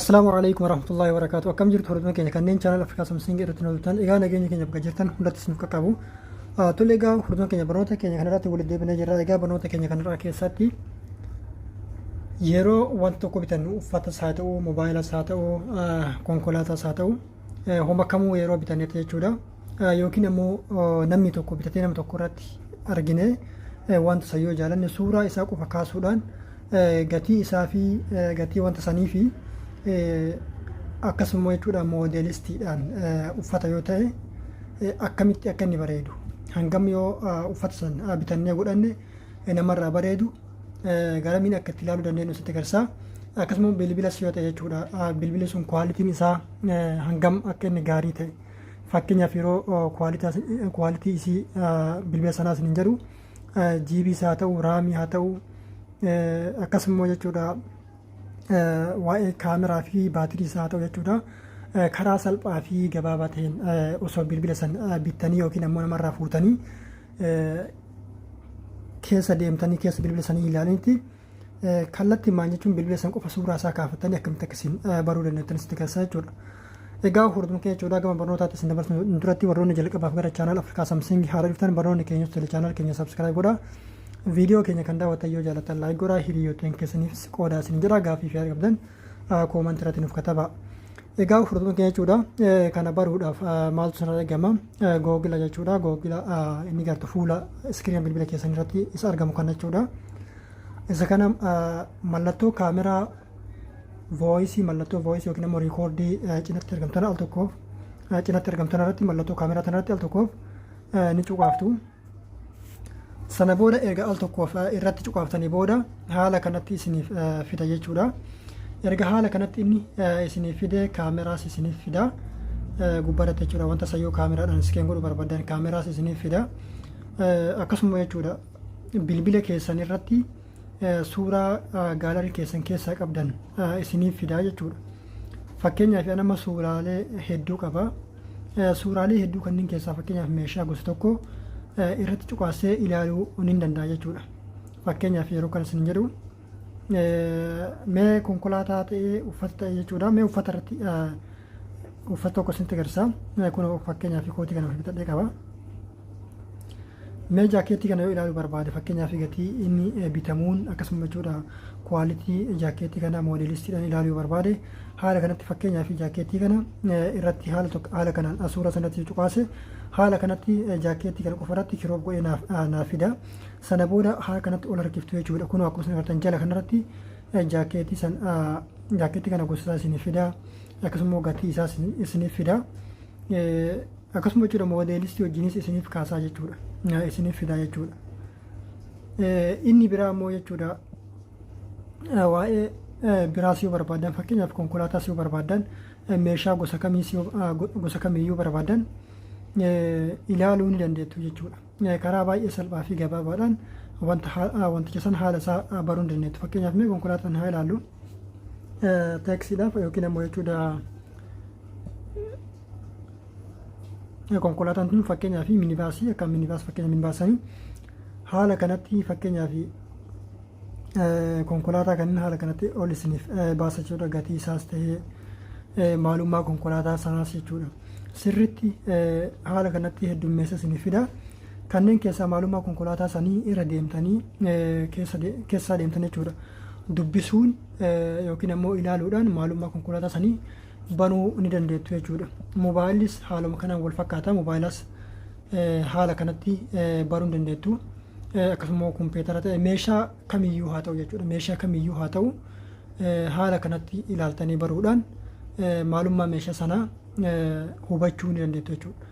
Assalamu alaikum warahmatullahi wabarakatuh. Akkam jirtu hordoftoota keenya kanneen channel Afrikaa Samsung irratti nu hordoftan. Egaa nageenya keenya bakka jirtan hundatti isiniif qaqqabu. Tole egaa hordoftoota keenya barnoota keenya kanarratti walitti deebinee jirra. Egaa barnoota keenya kanarraa keessatti yeroo wanta tokko bitannu uffatas haa ta'u, moobaayilas haa ta'u, konkolaatas haa ta'u, homa kamuu yeroo bitannetti jechuudha. Yookiin ammoo namni tokko bitatee nama tokko irratti argine wanta isa yoo jaalanne suuraa isaa qofa kaasuudhaan gatii isaa fi gatii wanta sanii fi akkasuma jechuudha moodelistiidhaan uffata yoo ta'e akkamitti akka inni bareedu hangam yoo uffata san bitannee godhanne namarraa bareedu garamiin akka itti ilaaluu dandeenyu sitti agarsiisa. Akkasuma bilbilas yoo ta'e jechuudha bilbilli sun kwaalitiin isaa hangam akka inni gaarii ta'e fakkeenyaaf yeroo kwaalitii isii bilbila sanaas hin jedhu jiibii haa ta'u raamii haa ta'u akkasuma jechuudha waa'ee kaameraa fi baatirii isaa ta'u jechuudha karaa salphaa fi gabaabaa ta'een osoo bilbila san bittanii yookiin ammoo namarraa fuutanii keessa deemtanii keessa bilbila sanii ilaalanitti kallattii maan jechuun bilbila san qofa suuraa isaa kaafatanii akkamitti akkasiin baruu dandeettan sitti agarsiisa jechuudha. Egaa hordoftoota keenya jechuudha gama barnootaatti isin dabarsu duratti warroonni jalqabaaf gara chaanal Afrikaa Samsung haala dhuftan barnoonni keenya tele chaanal keenya subscribe godhaa. Viidiyoo keenya kan daawwatan yoo jaalatan laayik godhaa, hiriyoottan keessaniifis qoodaa isin jira gaaffii fi qabdan koomantii irratti nuuf katabaa. Egaa hordoftoota keenya jechuudha kana baruudhaaf maaltu sana eegama googila jechuudha googila inni gartu fuula iskiriin bilbila keessanii irratti isa argamu kana jechuudha. Isa kana mallattoo kaameraa voice mallattoo voice yookiin ammoo riikoordii cinatti argamtan al tokkoof cinatti argamtan irratti mallattoo kaameraa tanarratti al tokkoof ni cuqaaftu. Sana booda erga al tokkoof irratti cuqaaftanii booda haala kanatti isiniif fida jechuudha. Erga haala kanatti inni isiniif fide kaameraas isiniif fida gubbaarratti jechuudha wanta sayyoo kaameraadhaan iskeen godhu barbaadan kaameraas isiniif fida. Akkasuma jechuudha bilbila keessan irratti suuraa gaalarii keessan keessaa qabdan isiniif fida jechuudha. Fakkeenyaaf nama suuraalee hedduu qaba. Suuraalee hedduu kanneen keessaa fakkeenyaaf meeshaa gosa tokko irratti cuqaasee ilaaluu ni danda'a jechuudha. Fakkeenyaaf yeroo kana isin jedhu mee konkolaataa ta'ee uffata ta'e jechuudha. Mee uffata irratti uffata tokko isinitti agarsiisa. Kun fakkeenyaaf kootii kana bitadhee qaba. Mee jaakeettii kana yoo ilaaluu barbaade fakkeenyaaf gatii inni bitamuun akkasuma jechuudha kwaalitii jaakeettii kana moodelistiidhaan ilaaluu barbaade haala kanatti fakkeenyaaf jaakeettii kana irratti haala kanaan suura sanatti cuqaase haala kanatti jaakeettii kana qofa irratti kiroof godhee naaf fida. Sana booda haala kanatti ol harkiftu jechuudha. Kun akkuma isin agartan jala kanarratti jaakeettii kana gosa isaa isiniif fida. Akkasuma gatii isaa isiniif fida. Akkasuma jechuudha moodelistii wajjinis isiniif kaasaa jechuudha. Isiniif fida jechuudha. Inni biraa immoo jechuudha waa'ee biraas yoo barbaadan fakkeenyaaf konkolaataas yoo barbaadan meeshaa gosa kamiiyyuu barbaadan ilaaluu ni dandeettu jechuudha. Karaa baay'ee salphaa fi gabaabaadhaan wanticha san haala isaa baruu ni dandeettu. Fakkeenyaaf mee konkolaataan haa ilaallu taaksiidhaaf yookiin ammoo jechuudha konkolaataan kun fakkeenyaaf minibaasii akka minibaas fakkeenya minibaasanii haala kanatti fakkeenyaaf konkolaataa kanneen haala kanatti ol isiniif baasa jechuudha. Gatii isaas ta'ee maalummaa konkolaataa sanaas jechuudha. Sirritti haala kanatti heddummeessa isiniif fida. Kanneen keessaa maalummaa konkolaataa sanii irra deemtanii keessaa deemtan jechuudha. Dubbisuun yookiin ammoo ilaaluudhaan maalummaa konkolaataa sanii banuu ni dandeettu jechuudha. Moobaayilis haaluma kanaan wal fakkaata. Moobaayilas haala kanatti baruu ni dandeettu. Akkasuma kompiitara ta'e meeshaa kamiyyuu haa ta'u jechuudha. Meeshaa kamiyyuu haa ta'u haala kanatti ilaaltanii baruudhaan maalummaa meeshaa sanaa hubachuu ni dandeettu jechuudha.